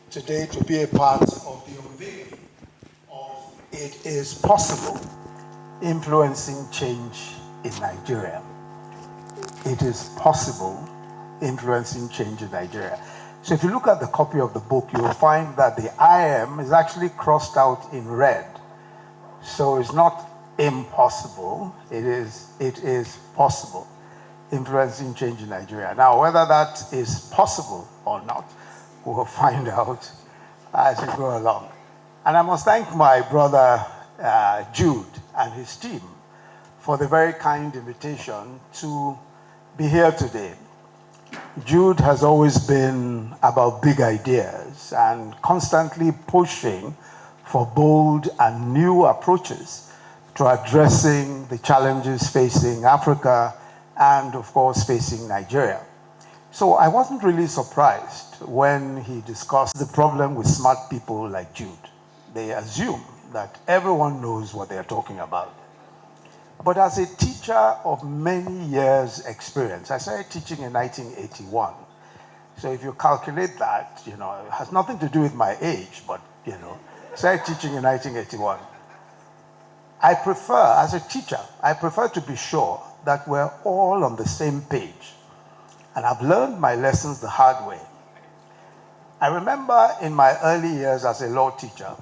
today to be a part of the unveiling of It Is Possible, Influencing Change in Nigeria. It is possible, influencing change in Nigeria. So if you look at the copy of the book, you will find that the I am is actually crossed out in red. So it's not impossible, it is possible, influencing change in Nigeria. Now, whether that is possible or not, we'll find out as we go along. And I must thank my brother Jude and his team for the very kind invitation to be here today. Jude has always been about big ideas and constantly pushing for bold and new approaches to addressing the challenges facing Africa and, of course, facing Nigeria. So I wasn't really surprised when he discussed the problem with smart people like Jude. They assume that everyone knows what they're talking about. But as a teacher of many years' experience, I started teaching in 1981. So if you calculate that, it has nothing to do with my age, but, started teaching in 1981. I prefer, as a teacher, to be sure that we're all on the same page. And I've learned my lessons the hard way. I remember in my early years as a law teacher,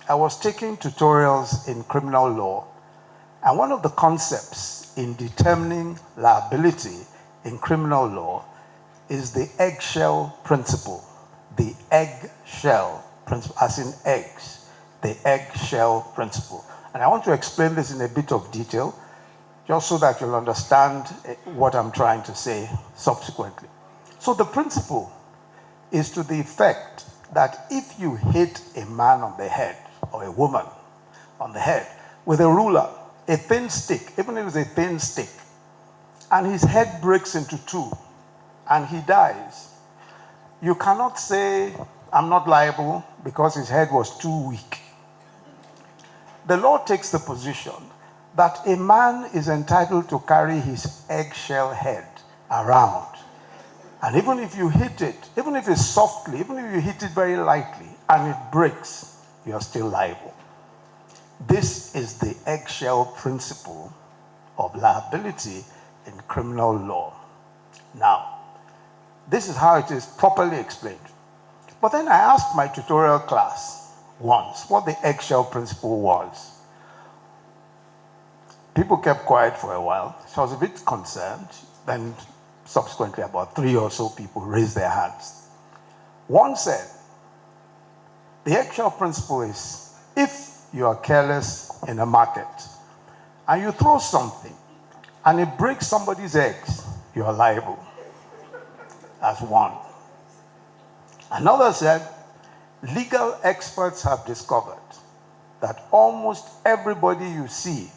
I was taking tutorials in criminal law. And one of the concepts in determining liability in criminal law is the eggshell principle. The eggshell principle, as in eggs. The eggshell principle. And I want to explain this in a bit of detail, just so that you'll understand what I'm trying to say subsequently. So the principle is to the effect that if you hit a man on the head, or a woman on the head, with a ruler, a thin stick, even if it's a thin stick, and his head breaks into two, and he dies, you cannot say, I'm not liable because his head was too weak. The law takes the position that a man is entitled to carry his eggshell head around. And even if you hit it, even if it's softly, even if you hit it very lightly, and it breaks, you're still liable. This is the eggshell principle of liability in criminal law. Now, this is how it is properly explained. But then I asked my tutorial class once what the eggshell principle was. People kept quiet for a while, so I was a bit concerned. Then subsequently, about 3 or so people raised their hands. One said, the eggshell principle is, if you are careless in a market and you throw something and it breaks somebody's eggs, you are liable. That's one. Another said, legal experts have discovered that almost everybody you see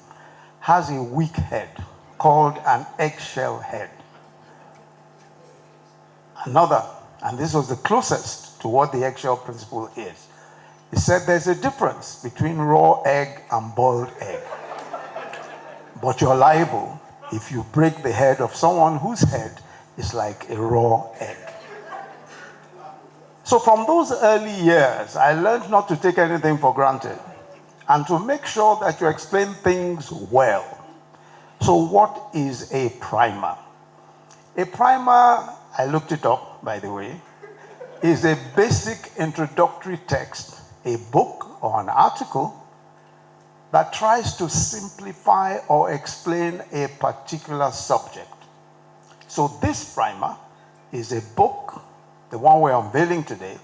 has a weak head called an eggshell head. Another, and this was the closest to what the eggshell principle is, he said there's a difference between raw egg and boiled egg. But you're liable if you break the head of someone whose head is like a raw egg. So from those early years, I learned not to take anything for granted and to make sure that you explain things well. So what is a primer? A primer, I looked it up, by the way, is a basic introductory text, a book or an article that tries to simplify or explain a particular subject. So this primer is a book, the one we're unveiling today,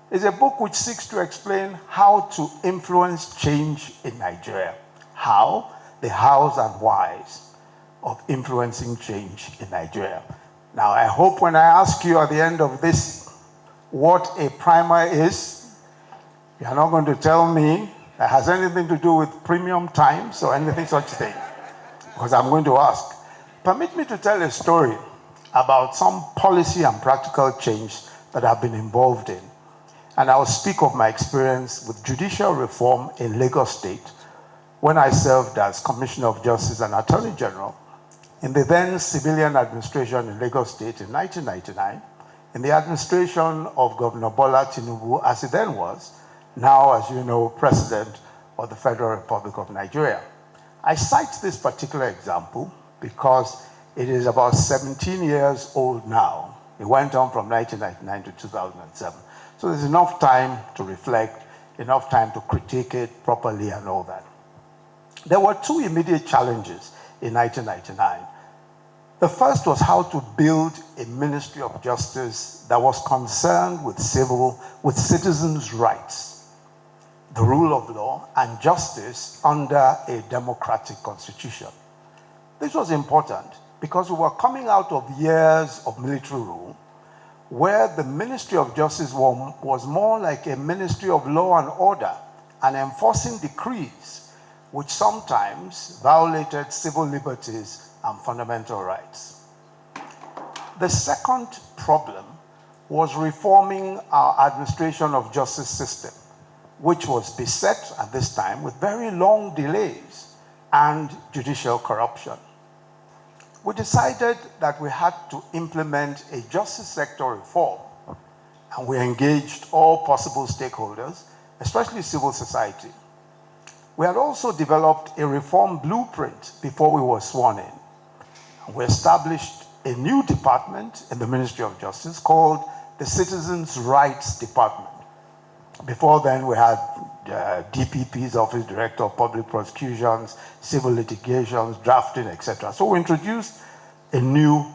is a book which seeks to explain how to influence change in Nigeria. How, the hows and whys of influencing change in Nigeria. Now, I hope when I ask you at the end of this what a primer is, you're not going to tell me that has anything to do with premium times or anything such thing, because I'm going to ask. Permit me to tell a story about some policy and practical change that I've been involved in. And I'll speak of my experience with judicial reform in Lagos State when I served as Commissioner of Justice and Attorney General in the then civilian administration in Lagos State in 1999, in the administration of Governor Bola Tinubu, as he then was, now, as you know, President of the Federal Republic of Nigeria. I cite this particular example because it is about 17 years old now. It went on from 1999 to 2007. So there's enough time to reflect, enough time to critique it properly and all that. There were two immediate challenges in 1999. The first was how to build a Ministry of Justice that was concerned with citizens' rights, the rule of law, and justice under a democratic constitution. This was important because we were coming out of years of military rule where the Ministry of Justice was more like a Ministry of Law and Order and enforcing decrees which sometimes violated civil liberties and fundamental rights. The second problem was reforming our administration of justice system, which was beset at this time with very long delays and judicial corruption. We decided that we had to implement a justice sector reform, and we engaged all possible stakeholders, especially civil society. We had also developed a reform blueprint before we were sworn in. We established a new department in the Ministry of Justice called the Citizens' Rights Department. Before then, we had DPP's Office, Director of Public Prosecutions, Civil Litigations, Drafting, etc. So we introduced a new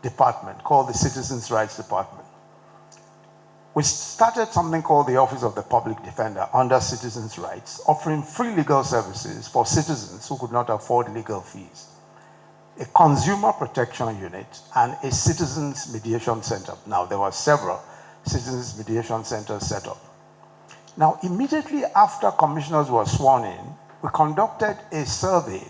department called the Citizens' Rights Department. We started something called the Office of the Public Defender under Citizens' Rights, offering free legal services for citizens who could not afford legal fees, a consumer protection unit, and a citizens mediation center. Now, there were several citizens mediation centers set up. Now, immediately after commissioners were sworn in, we conducted a survey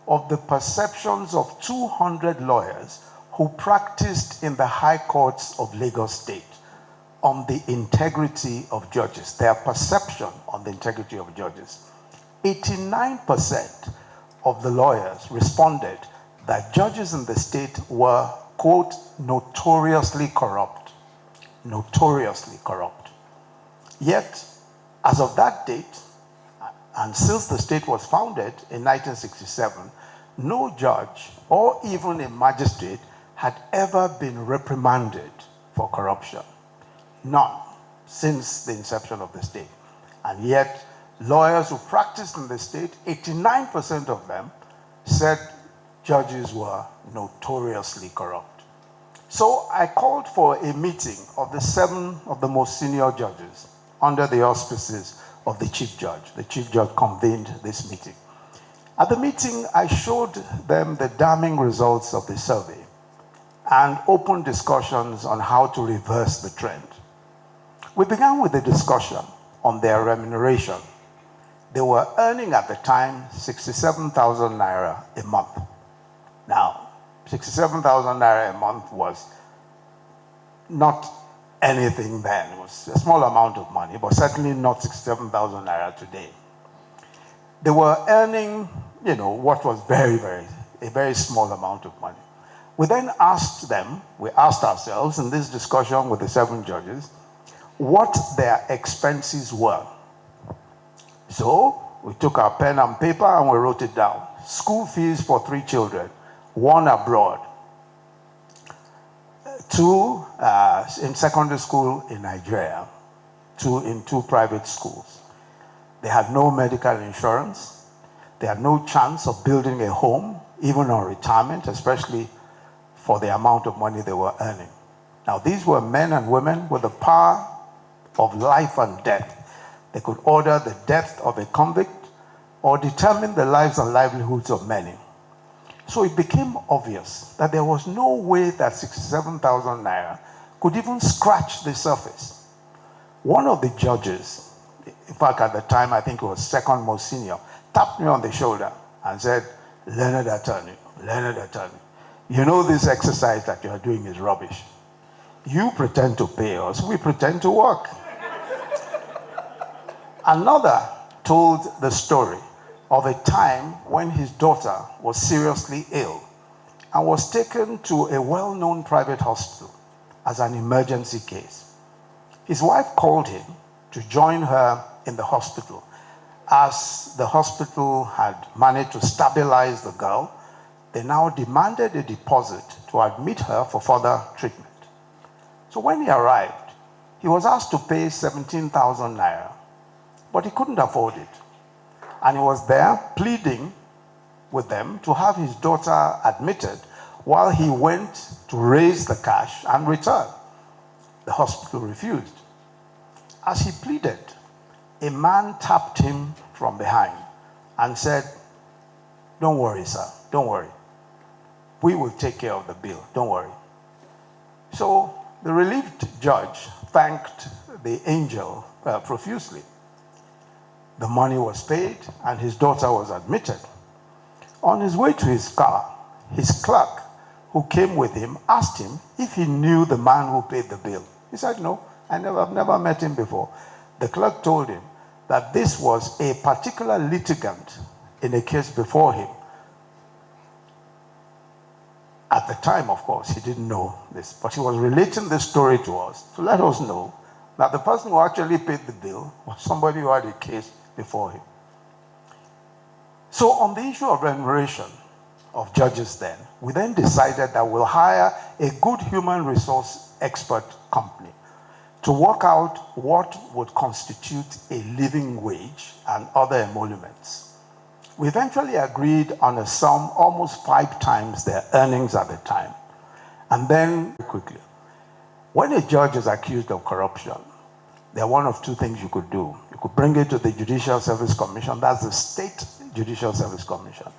of the perceptions of 200 lawyers who practiced in the high courts of Lagos State on the integrity of judges, their perception on the integrity of judges. 89% of the lawyers responded that judges in the state were, quote, notoriously corrupt. Notoriously corrupt. Yet, as of that date, and since the state was founded in 1967, no judge or even a magistrate had ever been reprimanded for corruption. None, since the inception of the state. And yet, lawyers who practiced in the state, 89% of them said judges were notoriously corrupt. So I called for a meeting of the 7 of the most senior judges under the auspices of the chief judge. The chief judge convened this meeting. At the meeting, I showed them the damning results of the survey and opened discussions on how to reverse the trend. We began with a discussion on their remuneration. They were earning at the time 67,000 naira a month. Now, 67,000 naira a month was not anything then. It was a small amount of money, but certainly not 67,000 naira today. They were earning, what was a very small amount of money. We then asked them, we asked ourselves in this discussion with the 7 judges, what their expenses were. So we took our pen and paper and we wrote it down. School fees for 3 children, 1 abroad, 2 in secondary school in Nigeria, 2 in 2 private schools. They had no medical insurance. They had no chance of building a home, even on retirement, especially for the amount of money they were earning. Now, these were men and women with the power of life and death. They could order the death of a convict or determine the lives and livelihoods of many. So it became obvious that there was no way that 67,000 naira could even scratch the surface. One of the judges, in fact at the time I think it was second most senior, tapped me on the shoulder and said, learned attorney, you know this exercise that you are doing is rubbish. You pretend to pay us, we pretend to work. Another told the story of a time when his daughter was seriously ill and was taken to a well-known private hospital. as an emergency case. His wife called him to join her in the hospital, as the hospital had managed to stabilize the girl. They now demanded a deposit to admit her for further treatment. So when he arrived, he was asked to pay 17,000 naira, but he couldn't afford it. And he was there pleading with them to have his daughter admitted while he went to raise the cash and return. The hospital refused. As he pleaded, a man tapped him from behind and said, "Don't worry, sir, don't worry. We will take care of the bill, don't worry." So the relieved judge thanked the angel profusely. The money was paid and his daughter was admitted. On his way to his car, his clerk, who came with him, asked him if he knew the man who paid the bill. He said, "No, I've never met him before." The clerk told him that this was a particular litigant in a case before him. At the time, of course, he didn't know this, but he was relating this story to us to let us know that the person who actually paid the bill was somebody who had a case before him. So on the issue of remuneration of judges then, we then decided that we'll hire a good human resource expert company to work out what would constitute a living wage and other emoluments. We eventually agreed on a sum almost 5 times their earnings at the time. And then, quickly, when a judge is accused of corruption, there are one of 2 things you could do. You could bring it to the Judicial Service Commission, that's the State Judicial Service Commission.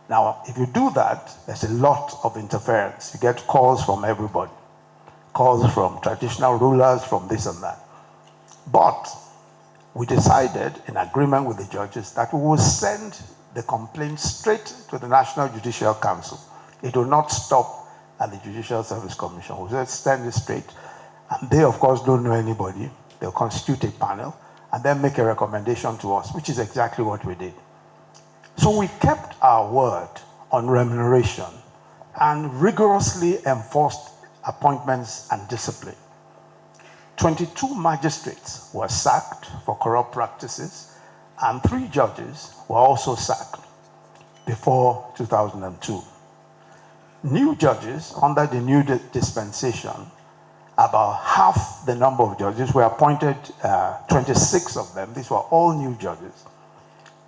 Now, if you do that, there's a lot of interference. You get calls from everybody, calls from traditional rulers, from this and that. But we decided, in agreement with the judges, that we will send the complaint straight to the National Judicial Council. It will not stop at the Judicial Service Commission. We'll just send it straight. And they, of course, don't know anybody. They'll constitute a panel and then make a recommendation to us, which is exactly what we did. So we kept our word on remuneration and rigorously enforced appointments and discipline. 22 magistrates were sacked for corrupt practices, and 3 judges were also sacked before 2002. New judges under the new dispensation, about half the number of judges were appointed, 26 of them. These were all new judges.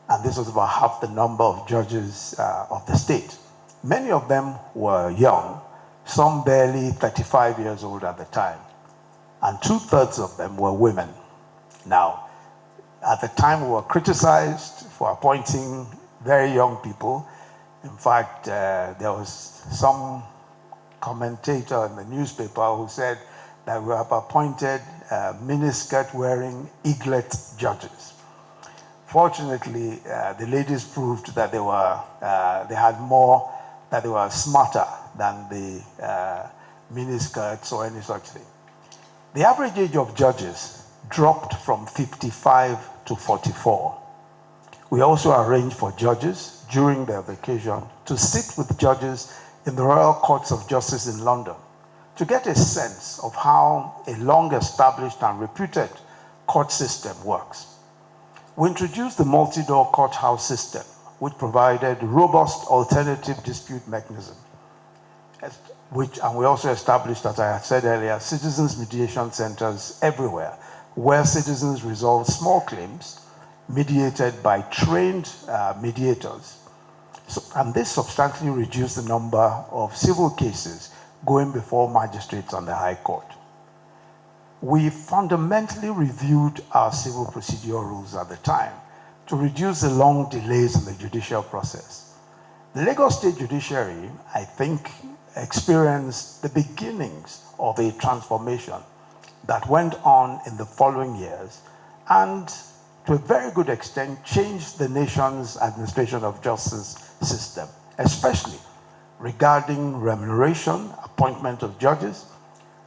And this was about half the number of judges of the state. Many of them were young, some barely 35 years old at the time. And 2/3 of them were women. Now, at the time we were criticized for appointing very young people. In fact, there was some commentator in the newspaper who said that we have appointed miniskirt-wearing eaglet judges. Fortunately, the ladies proved that they had more, that they were smarter than the miniskirts or any such thing. The average age of judges dropped from 55 to 44. We also arranged for judges during their vacation to sit with judges in the Royal Courts of Justice in London to get a sense of how a long-established and reputed court system works. We introduced the multi-door courthouse system, which provided robust alternative dispute mechanism. And we also established, as I had said earlier, citizens mediation centers everywhere, where citizens resolve small claims mediated by trained mediators. And this substantially reduced the number of civil cases going before magistrates on the High Court. We fundamentally reviewed our civil procedure rules at the time to reduce the long delays in the judicial process. The Lagos State Judiciary, I think, experienced the beginnings of a transformation that went on in the following years and, to a very good extent, changed the nation's administration of justice system, especially regarding remuneration, appointment of judges,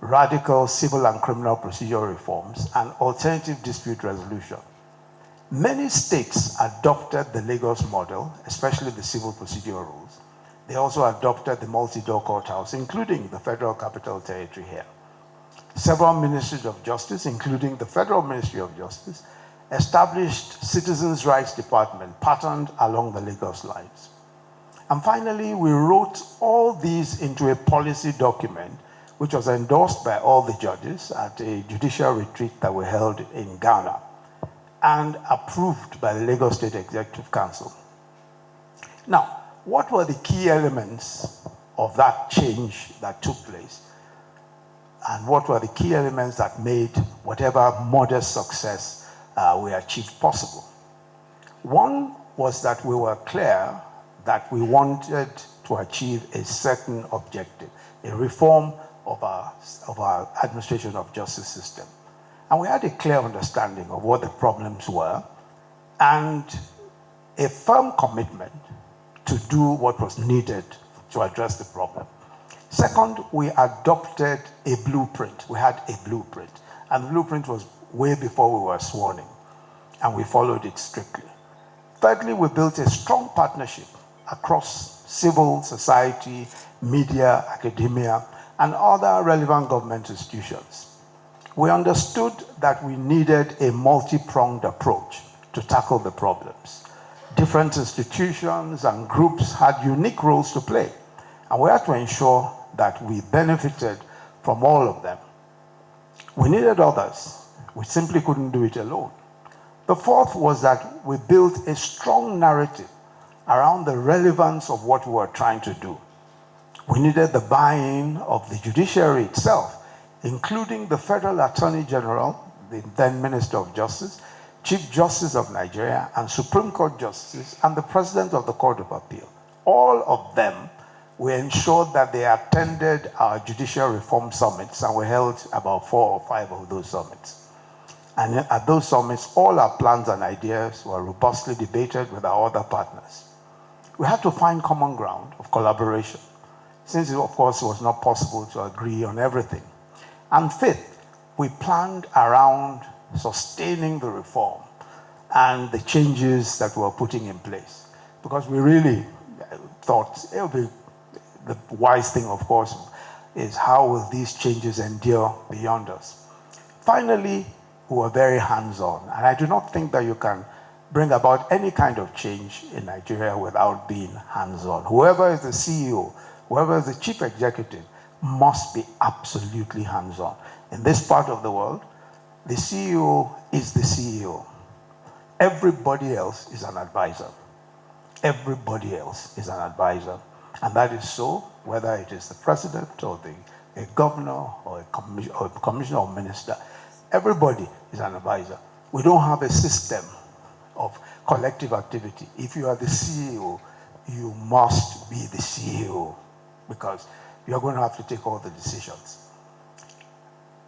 radical civil and criminal procedural reforms, and alternative dispute resolution. Many states adopted the Lagos model, especially the civil procedural rules. They also adopted the multi-door courthouse, including the Federal Capital Territory here. Several ministries of justice, including the Federal Ministry of Justice, established citizens' rights department patterned along the Lagos lines. And finally, we wrote all these into a policy document, which was endorsed by all the judges at a judicial retreat that we held in Ghana and approved by the Lagos State Executive Council. Now, what were the key elements of that change that took place? And what were the key elements that made whatever modest success we achieved possible? One was that we were clear that we wanted to achieve a certain objective, a reform of our administration of justice system. And we had a clear understanding of what the problems were and a firm commitment to do what was needed to address the problem. Second, we adopted a blueprint. We had a blueprint. And the blueprint was way before we were sworn in, and we followed it strictly. Thirdly, we built a strong partnership across civil society, media, academia, and other relevant government institutions. We understood that we needed a multi-pronged approach to tackle the problems. Different institutions and groups had unique roles to play, and we had to ensure that we benefited from all of them. We needed others. We simply couldn't do it alone. The fourth was that we built a strong narrative around the relevance of what we were trying to do. We needed the buy-in of the judiciary itself, including the Federal Attorney General, the then Minister of Justice, Chief Justice of Nigeria, and Supreme Court Justice, and the President of the Court of Appeal. All of them, we ensured that they attended our judicial reform summits, and we held about 4 or 5 of those summits. And at those summits, all our plans and ideas were robustly debated with our other partners. We had to find common ground of collaboration, since, of course, it was not possible to agree on everything. And fifth, we planned around sustaining the reform and the changes that we were putting in place, because we really thought it would be the wise thing, of course, is how will these changes endure beyond us. Finally, we were very hands-on, and I do not think that you can bring about any kind of change in Nigeria without being hands-on. Whoever is the CEO, whoever is the chief executive, must be absolutely hands-on. In this part of the world, the CEO is the CEO. Everybody else is an advisor. Everybody else is an advisor. And that is so whether it is the president or a governor or a commissioner or minister. Everybody is an advisor. We don't have a system of collective activity. If you are the CEO, you must be the CEO, because you're going to have to take all the decisions.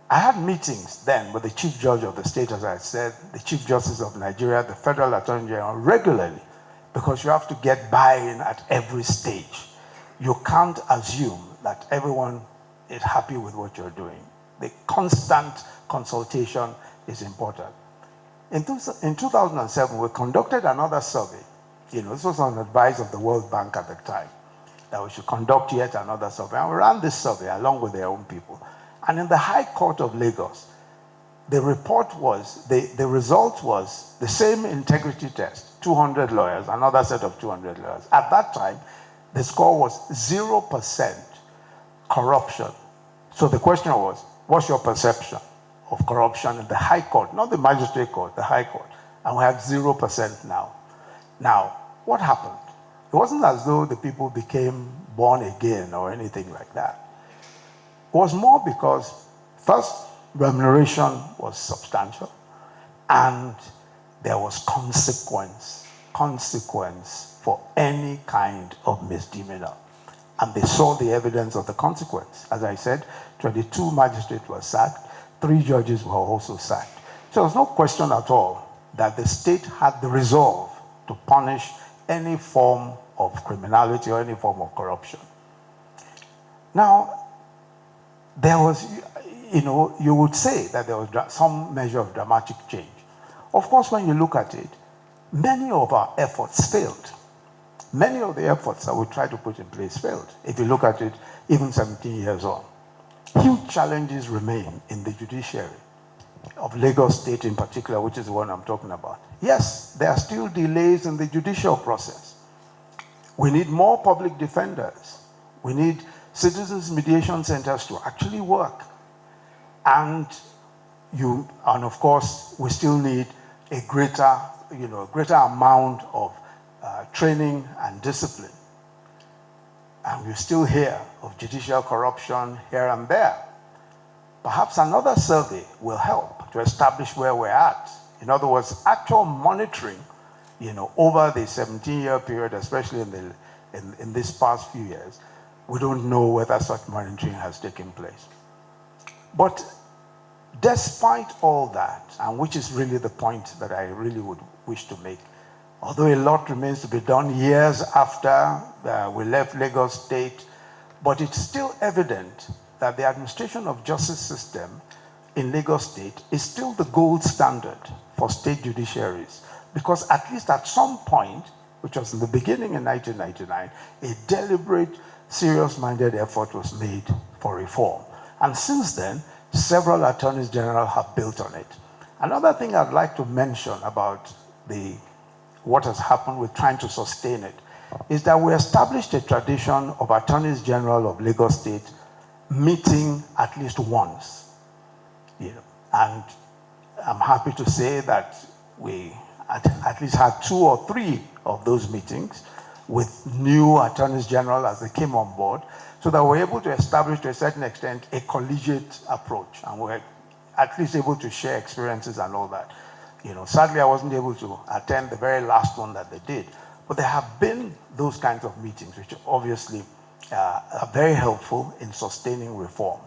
I had meetings then with the Chief Judge of the state, as I said, the Chief Justice of Nigeria, the Federal Attorney General, regularly, because you have to get buy-in at every stage. You can't assume that everyone is happy with what you're doing. The constant consultation is important. In 2007, we conducted another survey. This was on advice of the World Bank at the time, that we should conduct yet another survey. And we ran this survey along with their own people. And in the High Court of Lagos, the report was, the result was the same integrity test, 200 lawyers, another set of 200 lawyers. At that time, the score was 0% corruption. So the question was, what's your perception of corruption in the High Court? Not the Magistrate Court, the High Court. And we have 0% now. Now, what happened? It wasn't as though the people became born again or anything like that. It was more because, first, remuneration was substantial, and there was consequence for any kind of misdemeanor. And they saw the evidence of the consequence. As I said, 22 magistrates were sacked, 3 judges were also sacked. So there's no question at all that the state had the resolve to punish any form of criminality or any form of corruption. Now, there was, you would say that there was some measure of dramatic change. Of course, when you look at it, many of our efforts failed. Many of the efforts that we tried to put in place failed, if you look at it even 17 years on. Huge challenges remain in the judiciary of Lagos State in particular, which is the one I'm talking about. Yes, there are still delays in the judicial process. We need more public defenders. We need citizens mediation centers to actually work. And of course, we still need a greater amount of training and discipline. And we still hear of judicial corruption here and there. Perhaps another survey will help to establish where we're at. In other words, actual monitoring, over the 17-year period, especially in this past few years, we don't know whether such monitoring has taken place. But despite all that, and which is really the point that I really would wish to make, although a lot remains to be done years after we left Lagos State, but it's still evident that the administration of justice system in Lagos State is still the gold standard for state judiciaries. Because at least at some point, which was in the beginning in 1999, a deliberate, serious-minded effort was made for reform. And since then, several attorneys general have built on it. Another thing I'd like to mention about what has happened with trying to sustain it is that we established a tradition of attorneys general of Lagos State meeting at least once. And I'm happy to say that we at least had 2 or 3 of those meetings with new attorneys general as they came on board, so that we're able to establish, to a certain extent, a collegiate approach, and we're at least able to share experiences and all that. Sadly, I wasn't able to attend the very last one that they did, but there have been those kinds of meetings, which obviously are very helpful in sustaining reform.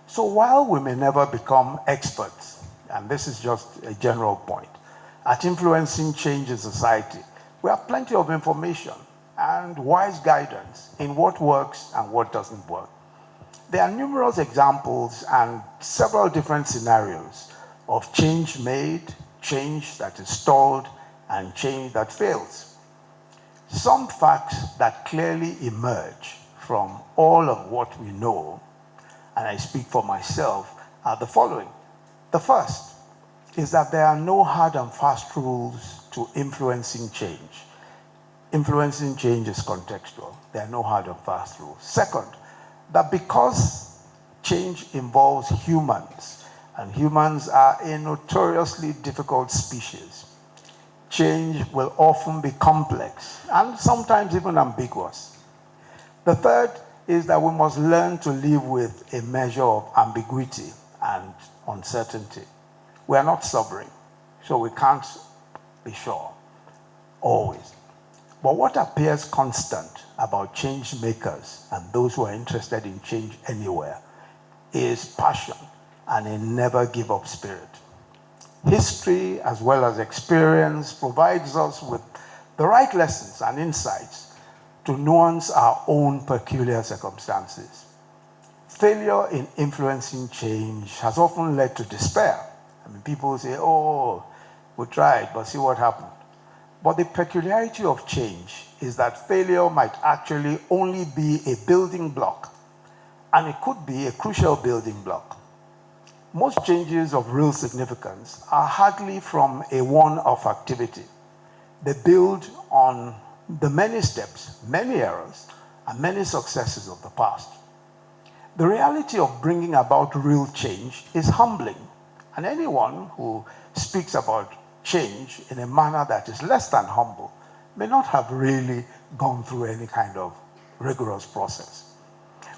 So while we may never become experts, and this is just a general point, at influencing change in society, we have plenty of information and wise guidance in what works and what doesn't work. There are numerous examples and several different scenarios of change made, change that is stalled, and change that fails. Some facts that clearly emerge from all of what we know, and I speak for myself, are the following. The first is that there are no hard and fast rules to influencing change. Influencing change is contextual. There are no hard and fast rules. Second, that because change involves humans, and humans are a notoriously difficult species, change will often be complex and sometimes even ambiguous. The third is that we must learn to live with a measure of ambiguity and uncertainty. We are not sovereign, so we can't be sure, always. But what appears constant about change makers and those who are interested in change anywhere is passion and a never give up spirit. History, as well as experience, provides us with the right lessons and insights to nuance our own peculiar circumstances. Failure in influencing change has often led to despair. People say, oh, we tried, but see what happened. But the peculiarity of change is that failure might actually only be a building block, and it could be a crucial building block. Most changes of real significance are hardly from a one-off activity. They build on the many steps, many errors, and many successes of the past. The reality of bringing about real change is humbling, and anyone who speaks about change in a manner that is less than humble may not have really gone through any kind of rigorous process.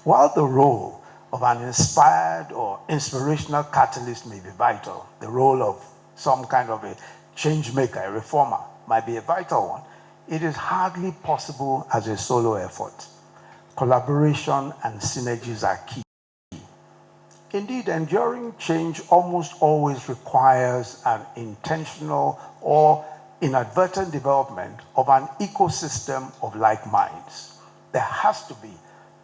While the role of an inspired or inspirational catalyst may be vital, the role of some kind of a change maker, a reformer, might be a vital one, it is hardly possible as a solo effort. Collaboration and synergies are key. Indeed, enduring change almost always requires an intentional or inadvertent development of an ecosystem of like minds. There has to be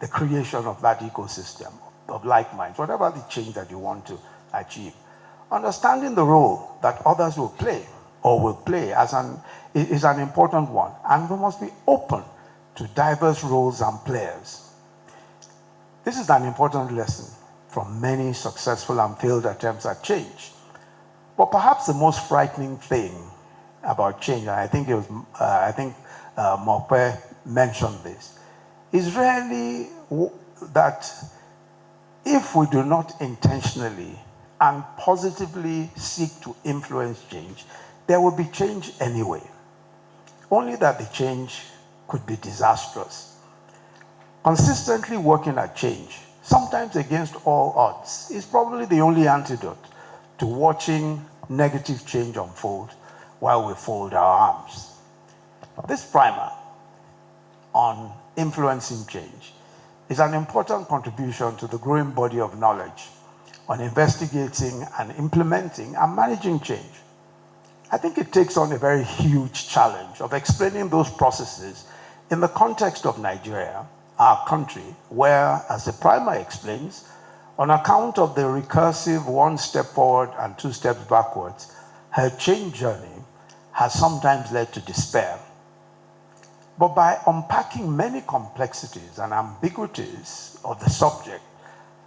the creation of that ecosystem of like minds, whatever the change that you want to achieve. Understanding the role that others will play or will play is an important one, and we must be open to diverse roles and players. This is an important lesson from many successful and failed attempts at change. But perhaps the most frightening thing about change, and I think Mohbad mentioned this, is really that if we do not intentionally and positively seek to influence change, there will be change anyway. Only that the change could be disastrous. Consistently working at change, sometimes against all odds, is probably the only antidote to watching negative change unfold while we fold our arms. This primer on influencing change is an important contribution to the growing body of knowledge on investigating and implementing and managing change. I think it takes on a very huge challenge of explaining those processes in the context of Nigeria, our country, where, as the primer explains, on account of the recursive one step forward and two steps backwards, her change journey has sometimes led to despair. But by unpacking many complexities and ambiguities of the subject,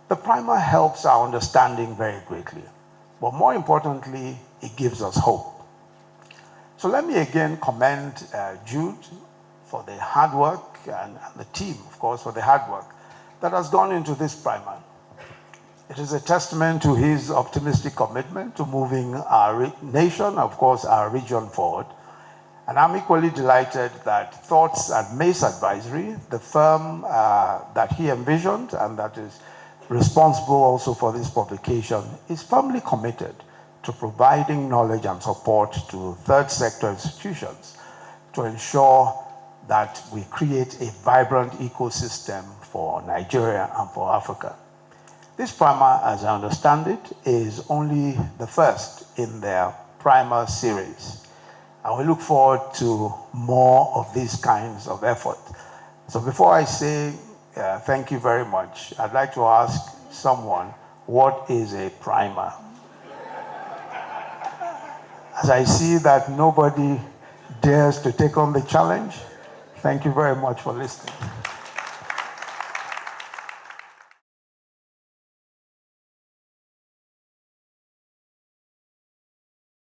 the primer helps our understanding very greatly. But more importantly, it gives us hope. So let me again commend Jude for the hard work and the team, of course, for the hard work that has gone into this primer. It is a testament to his optimistic commitment to moving our nation, of course, our region forward. And I'm equally delighted that Thoughts and Mace Advisory, the firm that he envisioned and that is responsible also for this publication, is firmly committed to providing knowledge and support to third sector institutions to ensure that we create a vibrant ecosystem for Nigeria and for Africa. This primer, as I understand it, is only the first in their primer series. And we look forward to more of these kinds of effort. So before I say thank you very much, I'd like to ask someone, what is a primer? As I see that nobody dares to take on the challenge, thank you very much for listening.